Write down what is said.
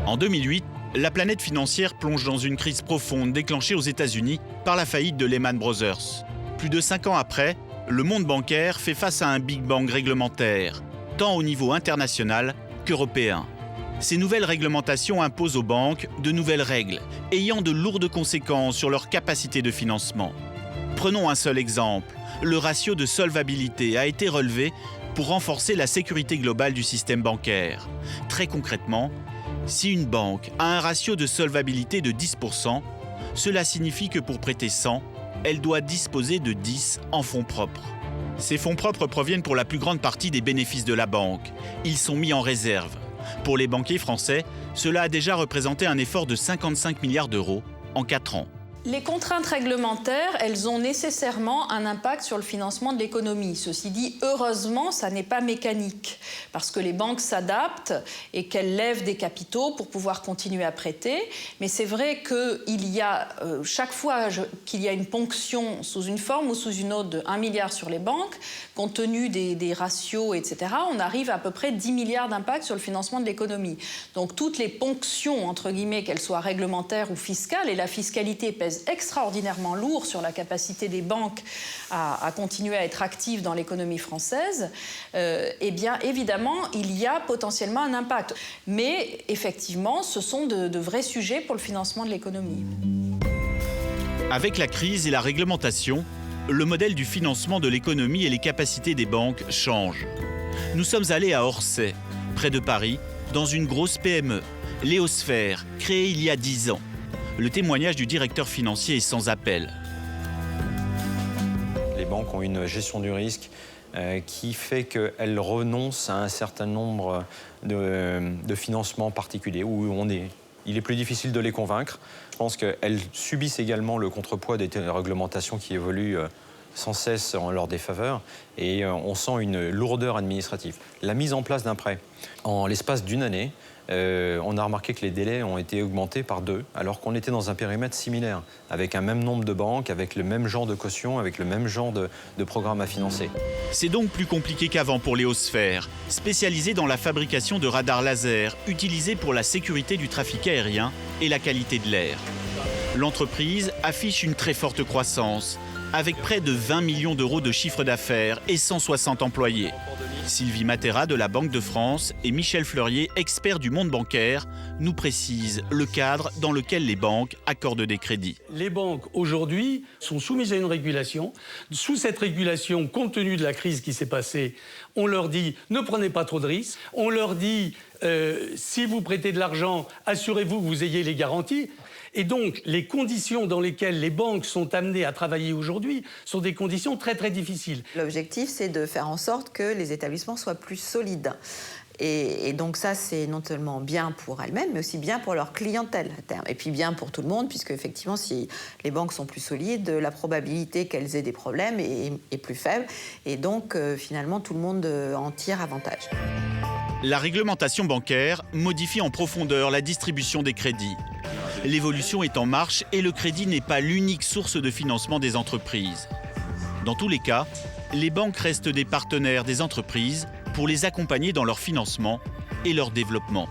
En 2008, la planète financière plonge dans une crise profonde déclenchée aux États-Unis par la faillite de Lehman Brothers. Plus de 5 ans après, le monde bancaire fait face à un Big Bang réglementaire, tant au niveau international qu'européen. Ces nouvelles réglementations imposent aux banques de nouvelles règles, ayant de lourdes conséquences sur leur capacité de financement. Prenons un seul exemple. Le ratio de solvabilité a été relevé pour renforcer la sécurité globale du système bancaire. Très concrètement, si une banque a un ratio de solvabilité de 10%, cela signifie que pour prêter 100, elle doit disposer de 10 en fonds propres. Ces fonds propres proviennent pour la plus grande partie des bénéfices de la banque. Ils sont mis en réserve. Pour les banquiers français, cela a déjà représenté un effort de 55 milliards d'euros en 4 ans. Les contraintes réglementaires, elles ont nécessairement un impact sur le financement de l'économie. Ceci dit, heureusement, ça n'est pas mécanique, parce que les banques s'adaptent et qu'elles lèvent des capitaux pour pouvoir continuer à prêter. Mais c'est vrai qu'il y a, chaque fois qu'il y a une ponction sous une forme ou sous une autre de 1 milliard sur les banques, compte tenu des ratios, etc., on arrive à peu près 10 milliards d'impact sur le financement de l'économie. Donc toutes les ponctions, entre guillemets, qu'elles soient réglementaires ou fiscales, et la fiscalité pèse extraordinairement lourd sur la capacité des banques à continuer à être actives dans l'économie française, eh bien évidemment il y a potentiellement un impact. Mais effectivement ce sont de vrais sujets pour le financement de l'économie. Avec la crise et la réglementation, le modèle du financement de l'économie et les capacités des banques changent. Nous sommes allés à Orsay, près de Paris, dans une grosse PME, Léosphère, créée il y a 10 ans. Le témoignage du directeur financier est sans appel. Les banques ont une gestion du risque qui fait qu'elles renoncent à un certain nombre de financements particuliers où il est plus difficile de les convaincre. Je pense qu'elles subissent également le contrepoids des réglementations qui évoluent sans cesse en leur défaveur et on sent une lourdeur administrative. La mise en place d'un prêt en l'espace d'une année, on a remarqué que les délais ont été augmentés par 2, alors qu'on était dans un périmètre similaire, avec un même nombre de banques, avec le même genre de caution, avec le même genre de programme à financer. C'est donc plus compliqué qu'avant pour Léosphère, spécialisée dans la fabrication de radars laser, utilisés pour la sécurité du trafic aérien et la qualité de l'air. L'entreprise affiche une très forte croissance, avec près de 20 millions d'euros de chiffre d'affaires et 160 employés. Sylvie Matera de la Banque de France et Michel Fleurier, expert du monde bancaire, nous précisent le cadre dans lequel les banques accordent des crédits. Les banques, aujourd'hui, sont soumises à une régulation. Sous cette régulation, compte tenu de la crise qui s'est passée, on leur dit « ne prenez pas trop de risques ». On leur dit « si vous prêtez de l'argent, assurez-vous que vous ayez les garanties ». Et donc, les conditions dans lesquelles les banques sont amenées à travailler aujourd'hui sont des conditions très, très difficiles. L'objectif, c'est de faire en sorte que les établissements soient plus solides. Et donc ça, c'est non seulement bien pour elles-mêmes, mais aussi bien pour leur clientèle à terme. Et puis bien pour tout le monde, puisque effectivement, si les banques sont plus solides, la probabilité qu'elles aient des problèmes est plus faible. Et donc, finalement, tout le monde en tire avantage. La réglementation bancaire modifie en profondeur la distribution des crédits. L'évolution est en marche et le crédit n'est pas l'unique source de financement des entreprises. Dans tous les cas, les banques restent des partenaires des entreprises pour les accompagner dans leur financement et leur développement.